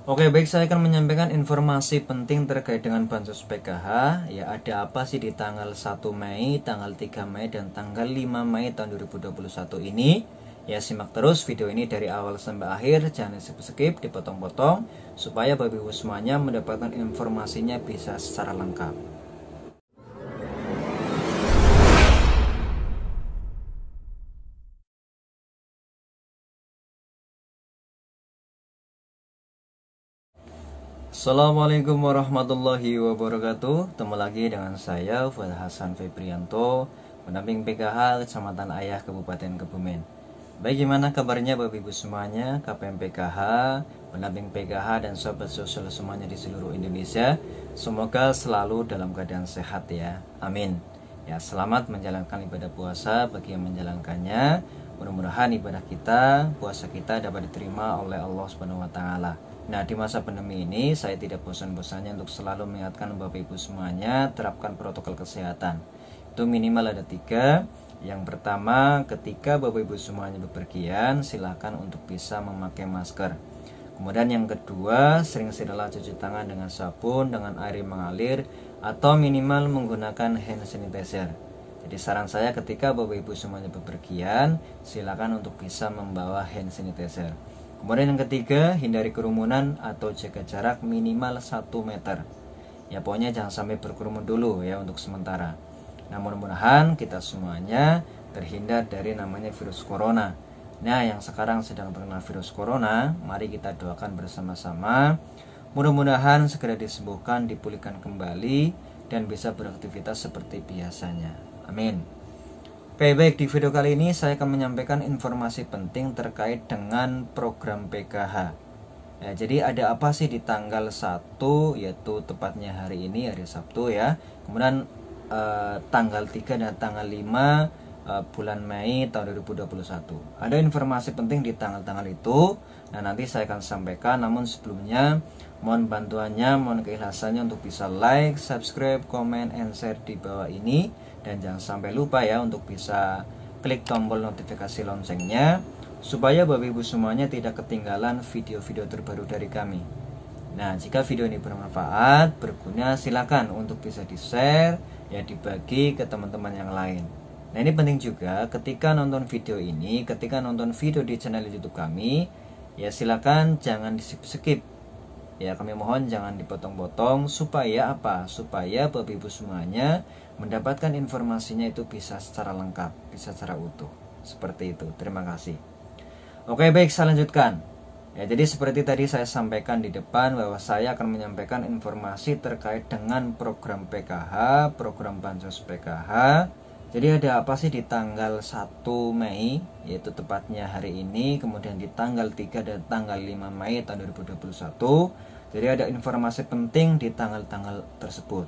Oke, baik, saya akan menyampaikan informasi penting terkait dengan Bansos PKH. Ya, ada apa sih di tanggal 1 Mei, tanggal 3 Mei, dan tanggal 5 Mei tahun 2021 ini. Ya, simak terus video ini dari awal sampai akhir, jangan skip, dipotong-potong, supaya Bapak Ibu semuanya mendapatkan informasinya bisa secara lengkap. Assalamualaikum warahmatullahi wabarakatuh. Ketemu lagi dengan saya Fuad Hasan Febrianto, pendamping PKH Kecamatan Ayah Kabupaten Kebumen. Baik, gimana kabarnya Bapak Ibu semuanya, KPM PKH, pendamping PKH dan sobat sosial semuanya di seluruh Indonesia. Semoga selalu dalam keadaan sehat ya. Amin. Ya, selamat menjalankan ibadah puasa bagi yang menjalankannya. Mudah-mudahan ibadah kita, puasa kita dapat diterima oleh Allah Subhanahu wa taala. Nah, di masa pandemi ini saya tidak bosan-bosannya untuk selalu mengingatkan Bapak Ibu semuanya terapkan protokol kesehatan. Itu minimal ada 3. Yang pertama, ketika Bapak Ibu semuanya bepergian, silakan untuk bisa memakai masker. Kemudian yang kedua, sering-seringlah cuci tangan dengan sabun, dengan air yang mengalir, atau minimal menggunakan hand sanitizer. Jadi saran saya ketika Bapak Ibu semuanya bepergian, silakan untuk bisa membawa hand sanitizer. Kemudian yang ketiga, hindari kerumunan atau jaga jarak minimal 1 meter. Ya, pokoknya jangan sampai berkerumun dulu ya untuk sementara. Nah, mudah-mudahan kita semuanya terhindar dari namanya virus corona. Nah, yang sekarang sedang terkena virus corona, mari kita doakan bersama-sama. Mudah-mudahan segera disembuhkan, dipulihkan kembali, dan bisa beraktivitas seperti biasanya. Amin. Oke, baik, di video kali ini saya akan menyampaikan informasi penting terkait dengan program PKH. Ya, jadi ada apa sih di tanggal 1, yaitu tepatnya hari ini, hari Sabtu ya. Kemudian tanggal 3 dan tanggal 5 bulan Mei tahun 2021. Ada informasi penting di tanggal-tanggal itu. Nah, nanti saya akan sampaikan, namun sebelumnya mohon bantuannya, mohon keikhlasannya untuk bisa like, subscribe, comment, and share di bawah ini. Dan jangan sampai lupa ya untuk bisa klik tombol notifikasi loncengnya, supaya Bapak Ibu semuanya tidak ketinggalan video-video terbaru dari kami. Nah, jika video ini bermanfaat, berguna, silakan untuk bisa di-share, ya dibagi ke teman-teman yang lain. Nah, ini penting juga ketika nonton video ini, ketika nonton video di channel YouTube kami, ya silakan jangan di-skip. Ya, kami mohon jangan dipotong-potong, supaya apa? Supaya Bapak Ibu semuanya mendapatkan informasinya itu bisa secara lengkap, bisa secara utuh. Seperti itu. Terima kasih. Oke, baik, saya lanjutkan. Ya, jadi seperti tadi saya sampaikan di depan bahwa saya akan menyampaikan informasi terkait dengan program PKH, program Bansos PKH. Jadi ada apa sih di tanggal 1 Mei, yaitu tepatnya hari ini, kemudian di tanggal 3 dan tanggal 5 Mei tahun 2021. Jadi ada informasi penting di tanggal-tanggal tersebut.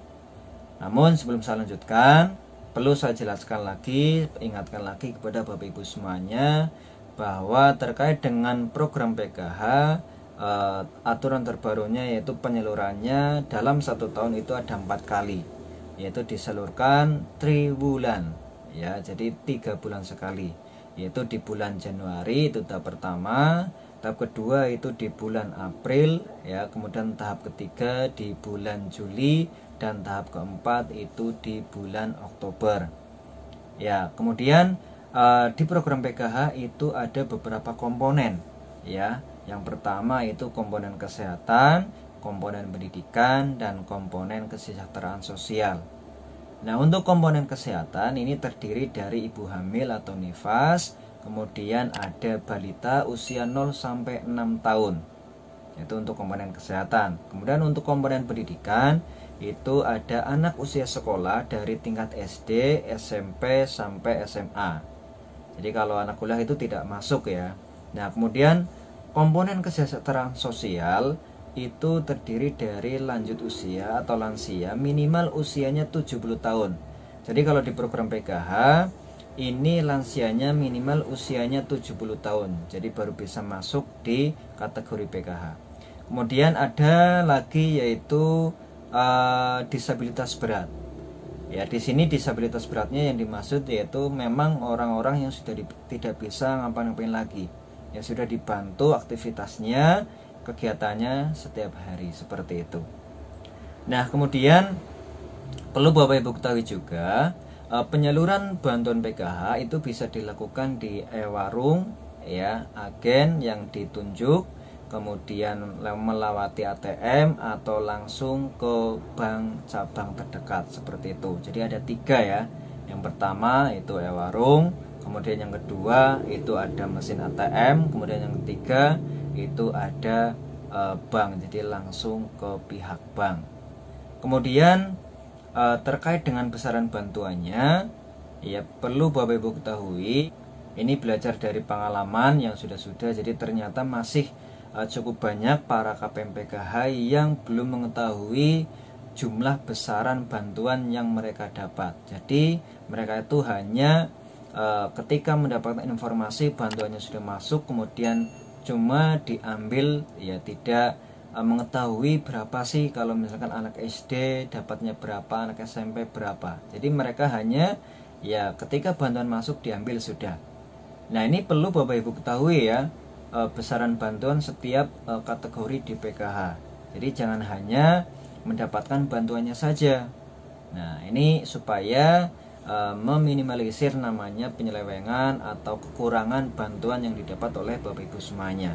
Namun sebelum saya lanjutkan, perlu saya jelaskan lagi, ingatkan lagi kepada Bapak Ibu semuanya, bahwa terkait dengan program PKH, aturan terbarunya yaitu penyalurannya dalam 1 tahun itu ada 4 kali. Yaitu disalurkan triwulan, ya, jadi 3 bulan sekali, yaitu di bulan Januari itu tahap pertama, tahap kedua itu di bulan April, ya, kemudian tahap ketiga di bulan Juli, dan tahap keempat itu di bulan Oktober. Ya, kemudian di program PKH itu ada beberapa komponen, ya. Yang pertama itu komponen kesehatan, komponen pendidikan, dan komponen kesejahteraan sosial. Nah, untuk komponen kesehatan ini terdiri dari ibu hamil atau nifas, kemudian ada balita usia 0 sampai 6 tahun. Itu untuk komponen kesehatan. Kemudian untuk komponen pendidikan itu ada anak usia sekolah dari tingkat SD, SMP, sampai SMA. Jadi kalau anak kuliah itu tidak masuk ya. Nah, kemudian komponen kesejahteraan sosial itu terdiri dari lanjut usia atau lansia minimal usianya 70 tahun. Jadi kalau di program PKH ini lansianya minimal usianya 70 tahun. Jadi baru bisa masuk di kategori PKH. Kemudian ada lagi yaitu disabilitas berat. Ya, di sini disabilitas beratnya yang dimaksud yaitu memang orang-orang yang sudah tidak bisa ngapa-ngapain lagi. Ya, sudah dibantu aktivitasnya, kegiatannya setiap hari seperti itu. Nah, kemudian perlu Bapak Ibu ketahui juga, penyaluran bantuan PKH itu bisa dilakukan di e-warung ya, agen yang ditunjuk, kemudian melewati ATM atau langsung ke bank cabang terdekat seperti itu. Jadi ada 3 ya. Yang pertama itu e-warung, kemudian yang kedua itu ada mesin ATM, kemudian yang ketiga itu ada bank, jadi langsung ke pihak bank. Kemudian terkait dengan besaran bantuannya, ya perlu Bapak Ibu ketahui, ini belajar dari pengalaman yang sudah-sudah, jadi ternyata masih cukup banyak para KPM PKH yang belum mengetahui jumlah besaran bantuan yang mereka dapat. Jadi mereka itu hanya ketika mendapatkan informasi bantuannya sudah masuk, kemudian cuma diambil, ya tidak mengetahui berapa sih kalau misalkan anak SD dapatnya berapa, anak SMP berapa. Jadi mereka hanya ya ketika bantuan masuk diambil sudah. Nah, ini perlu Bapak Ibu ketahui ya, besaran bantuan setiap kategori di PKH. Jadi jangan hanya mendapatkan bantuannya saja. Nah, ini supaya meminimalisir namanya penyelewengan atau kekurangan bantuan yang didapat oleh Bapak Ibu semuanya.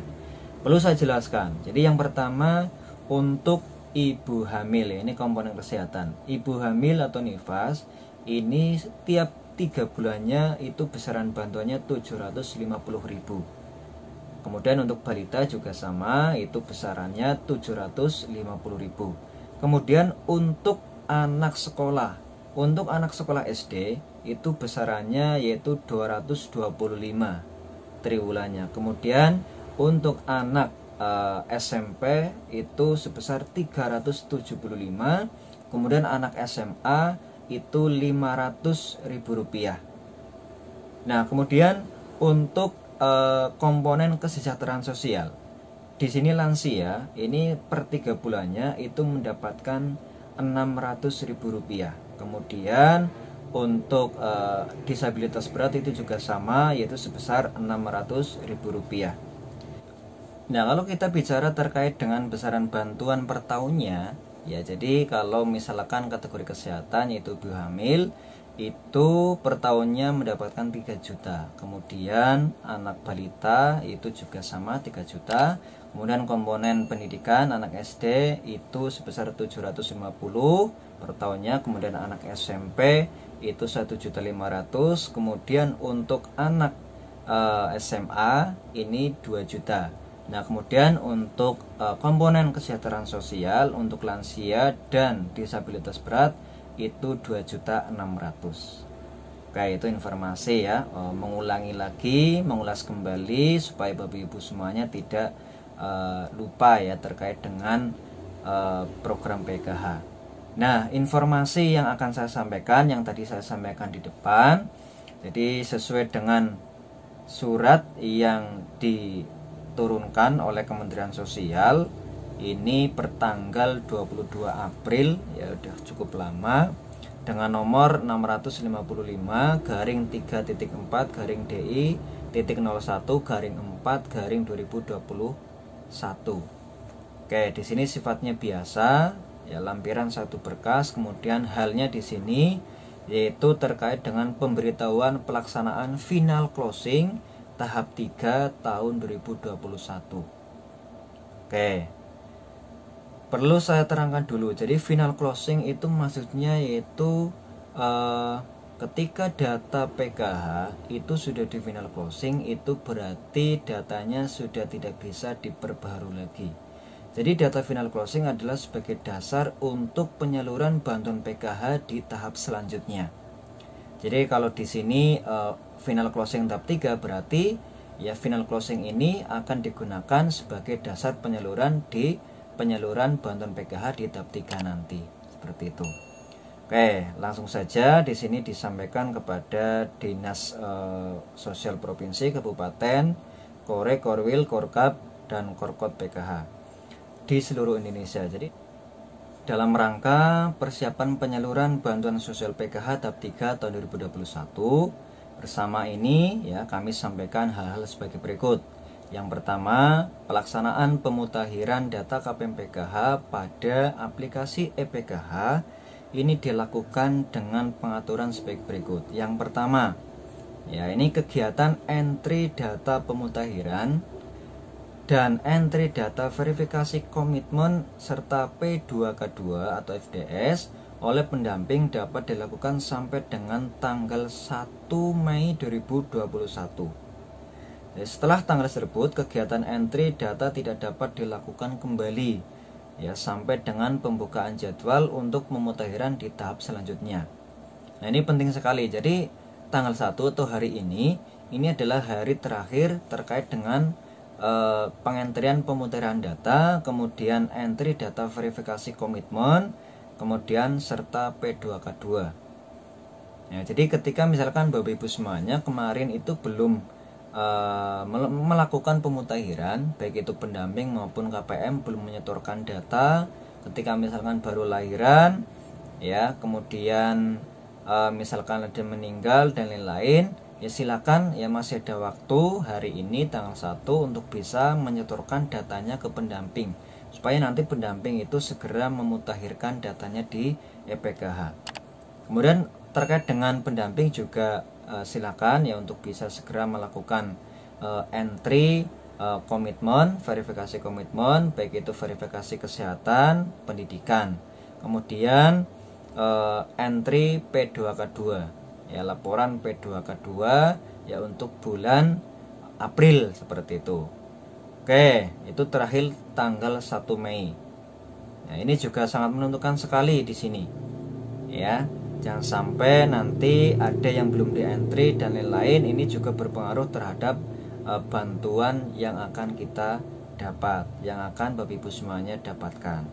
Perlu saya jelaskan. Jadi yang pertama untuk ibu hamil, ini komponen kesehatan. Ibu hamil atau nifas ini setiap 3 bulannya itu besaran bantuannya 750.000. Kemudian untuk balita juga sama, itu besarannya 750.000. Kemudian untuk anak sekolah, SD itu besarannya yaitu 225 triwulannya. Kemudian untuk anak SMP itu sebesar 375. Kemudian anak SMA itu 500.000 rupiah. Nah, kemudian untuk komponen kesejahteraan sosial, di sini lansia ini per 3 bulannya itu mendapatkan 600.000 rupiah. Kemudian untuk disabilitas berat itu juga sama, yaitu sebesar 600.000 rupiah. Nah, kalau kita bicara terkait dengan besaran bantuan per tahunnya, ya jadi kalau misalkan kategori kesehatan yaitu ibu hamil itu per tahunnya mendapatkan 3 juta. Kemudian anak balita itu juga sama 3 juta. Kemudian komponen pendidikan anak SD itu sebesar 750 per tahunnya. Kemudian anak SMP itu 1.500.000. Kemudian untuk anak SMA ini 2 juta. Nah, kemudian untuk komponen kesejahteraan sosial untuk lansia dan disabilitas berat itu 2.600.000. Oke, itu informasi ya. Mengulangi lagi, mengulas kembali supaya Bapak Ibu semuanya tidak lupa ya terkait dengan program PKH. Nah, informasi yang akan saya sampaikan, yang tadi saya sampaikan di depan, jadi sesuai dengan surat yang diturunkan oleh Kementerian Sosial ini pertanggal 22 April, ya udah cukup lama, dengan nomor 654-DI.01-4-2021. Oke, di sini sifatnya biasa, ya lampiran satu berkas. Kemudian halnya di sini yaitu terkait dengan pemberitahuan pelaksanaan final closing tahap 3 tahun 2021. Oke. Perlu saya terangkan dulu. Jadi final closing itu maksudnya yaitu ketika data PKH itu sudah di final closing, itu berarti datanya sudah tidak bisa diperbarui lagi. Jadi data final closing adalah sebagai dasar untuk penyaluran bantuan PKH di tahap selanjutnya. Jadi kalau di sini final closing tahap 3 berarti ya final closing ini akan digunakan sebagai dasar penyaluran bantuan PKH di tahap 3 nanti. Seperti itu. Oke, langsung saja di sini disampaikan kepada Dinas Sosial Provinsi, Kabupaten, Korek, Korwil, Korkap, dan Korkot PKH di seluruh Indonesia. Jadi dalam rangka persiapan penyaluran bantuan sosial PKH tahap 3 tahun 2021, bersama ini ya kami sampaikan hal-hal sebagai berikut. Yang pertama, pelaksanaan pemutakhiran data KPM/PKH pada aplikasi e-PKH ini dilakukan dengan pengaturan sebagai berikut. Yang pertama, ya ini kegiatan entry data pemutakhiran dan entry data verifikasi komitmen serta P2K2 atau FDS oleh pendamping dapat dilakukan sampai dengan tanggal 1 Mei 2021. Setelah tanggal tersebut, kegiatan entry data tidak dapat dilakukan kembali ya sampai dengan pembukaan jadwal untuk pemutakhiran di tahap selanjutnya. Nah, ini penting sekali. Jadi tanggal 1 atau hari ini adalah hari terakhir terkait dengan pengentrian pemutakhiran data, kemudian entry data verifikasi komitmen, kemudian serta P2K2. Ya, jadi ketika misalkan Bapak Ibu semuanya kemarin itu belum melakukan pemutakhiran, baik itu pendamping maupun KPM belum menyetorkan data, ketika misalkan baru lahiran ya, kemudian misalkan ada meninggal dan lain-lain, ya silakan ya, masih ada waktu hari ini tanggal 1 untuk bisa menyetorkan datanya ke pendamping supaya nanti pendamping itu segera memutakhirkan datanya di e-PKH. Kemudian terkait dengan pendamping juga silakan ya untuk bisa segera melakukan entry komitmen, verifikasi komitmen, baik itu verifikasi kesehatan, pendidikan, kemudian entry P2K2 ya, laporan P2K2 ya untuk bulan April seperti itu. Oke, itu terakhir tanggal 1 Mei. Nah, ini juga sangat menentukan sekali di sini ya. Jangan sampai nanti ada yang belum di entry dan lain-lain, ini juga berpengaruh terhadap bantuan yang akan kita dapat, yang akan Bapak Ibu semuanya dapatkan.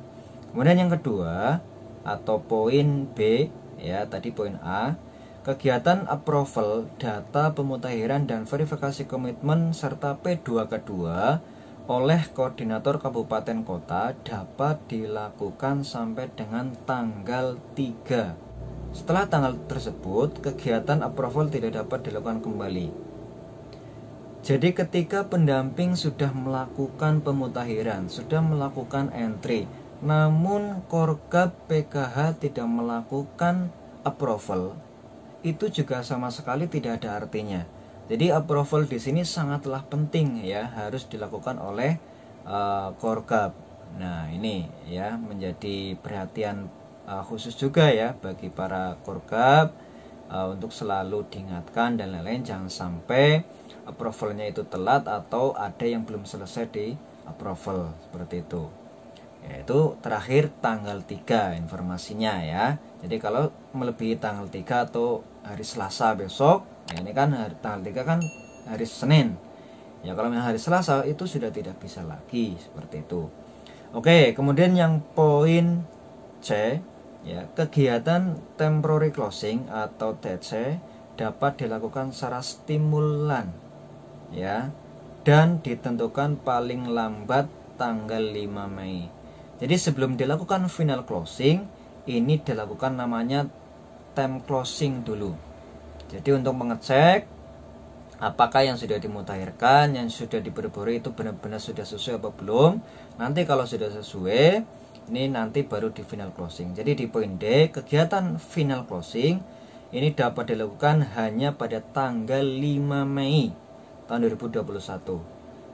Kemudian yang kedua atau poin B ya, tadi poin A, kegiatan approval data pemutakhiran dan verifikasi komitmen serta P2K2 oleh koordinator kabupaten kota dapat dilakukan sampai dengan tanggal 3. Setelah tanggal tersebut, kegiatan approval tidak dapat dilakukan kembali. Jadi ketika pendamping sudah melakukan pemutakhiran, sudah melakukan entry, namun Korgap PKH tidak melakukan approval, itu juga sama sekali tidak ada artinya. Jadi approval di sini sangatlah penting ya, harus dilakukan oleh Korgap. Nah, ini ya menjadi perhatian khusus juga ya bagi para Korgap untuk selalu diingatkan dan lain-lain, jangan sampai approvalnya itu telat atau ada yang belum selesai di approval seperti itu. Yaitu terakhir tanggal 3 informasinya ya. Jadi kalau melebihi tanggal 3 atau hari Selasa besok, ya ini kan tanggal 3 kan hari Senin. Ya kalau hari Selasa itu sudah tidak bisa lagi seperti itu. Oke, kemudian yang poin C ya, kegiatan temporary closing atau TC dapat dilakukan secara stimulan ya, dan ditentukan paling lambat tanggal 5 Mei. Jadi sebelum dilakukan final closing, ini dilakukan namanya time closing dulu. Jadi untuk mengecek apakah yang sudah dimutakhirkan, yang sudah diperbarui itu benar-benar sudah sesuai apa belum. Nanti kalau sudah sesuai, ini nanti baru di final closing. Jadi di poin D, kegiatan final closing ini dapat dilakukan hanya pada tanggal 5 Mei tahun 2021.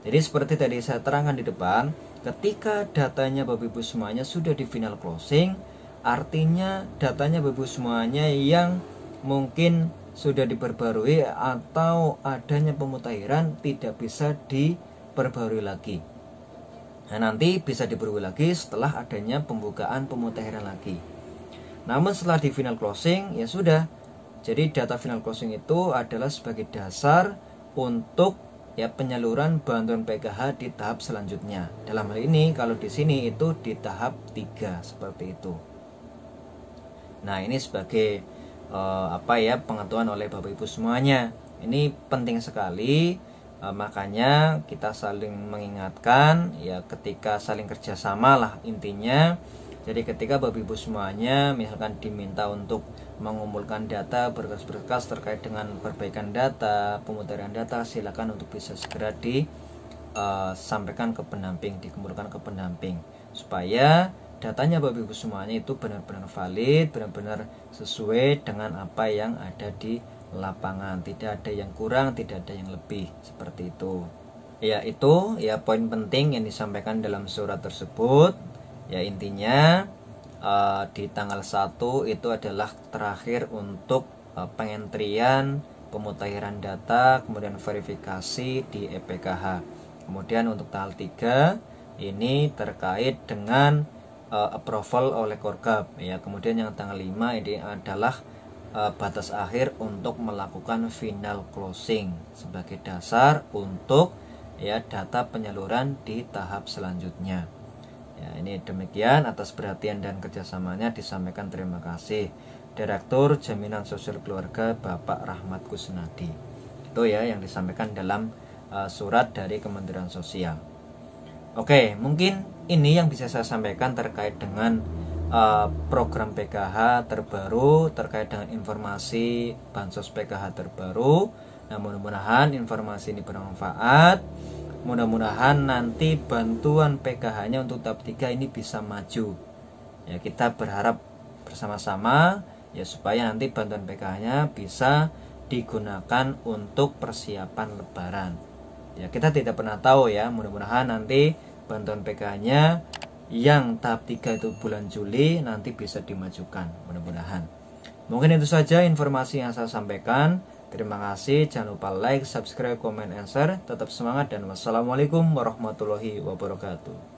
Jadi seperti tadi saya terangkan di depan, ketika datanya Bapak Ibu semuanya sudah di final closing, artinya datanya Bapak Ibu semuanya yang mungkin sudah diperbarui atau adanya pemutakhiran tidak bisa diperbarui lagi. Nah, nanti bisa diperbarui lagi setelah adanya pembukaan pemutakhiran lagi. Namun setelah di final closing ya sudah. Jadi data final closing itu adalah sebagai dasar untuk ya penyaluran bantuan PKH di tahap selanjutnya. Dalam hal ini kalau di sini itu di tahap 3 seperti itu. Nah, ini sebagai pengetahuan oleh Bapak Ibu semuanya. Ini penting sekali. Makanya kita saling mengingatkan ya, ketika saling kerjasama lah intinya. Jadi ketika Bapak Ibu semuanya misalkan diminta untuk mengumpulkan data, berkas-berkas terkait dengan perbaikan data, pemutakhiran data, silakan untuk bisa segera sampaikan ke pendamping, dikumpulkan ke pendamping, supaya datanya Bapak Ibu semuanya itu benar-benar valid, benar-benar sesuai dengan apa yang ada di lapangan, tidak ada yang kurang, tidak ada yang lebih, seperti itu. Ya, itu ya poin penting yang disampaikan dalam surat tersebut. Ya, intinya di tanggal 1 itu adalah terakhir untuk pengentrian, pemutakhiran data, kemudian verifikasi di EPKH. Kemudian untuk tanggal 3 ini terkait dengan approval oleh Korgap, ya. Kemudian yang tanggal 5 ini adalah batas akhir untuk melakukan final closing sebagai dasar untuk ya data penyaluran di tahap selanjutnya. Ya, ini demikian, atas perhatian dan kerjasamanya disampaikan terima kasih Direktur Jaminan Sosial Keluarga Bapak Rahmat Kusnadi. Itu ya yang disampaikan dalam surat dari Kementerian Sosial. Oke, mungkin ini yang bisa saya sampaikan terkait dengan program PKH terbaru, terkait dengan informasi bansos PKH terbaru. Nah, mudah-mudahan informasi ini bermanfaat. Mudah-mudahan nanti bantuan PKH-nya untuk tahap 3 ini bisa maju. Ya, kita berharap bersama-sama ya supaya nanti bantuan PKH-nya bisa digunakan untuk persiapan Lebaran. Ya, kita tidak pernah tahu ya, mudah-mudahan nanti bantuan PKH-nya yang tahap 3 itu bulan Juli nanti bisa dimajukan, mudah-mudahan. Mungkin itu saja informasi yang saya sampaikan. Terima kasih, jangan lupa like, subscribe, comment, and share. Tetap semangat dan wassalamualaikum warahmatullahi wabarakatuh.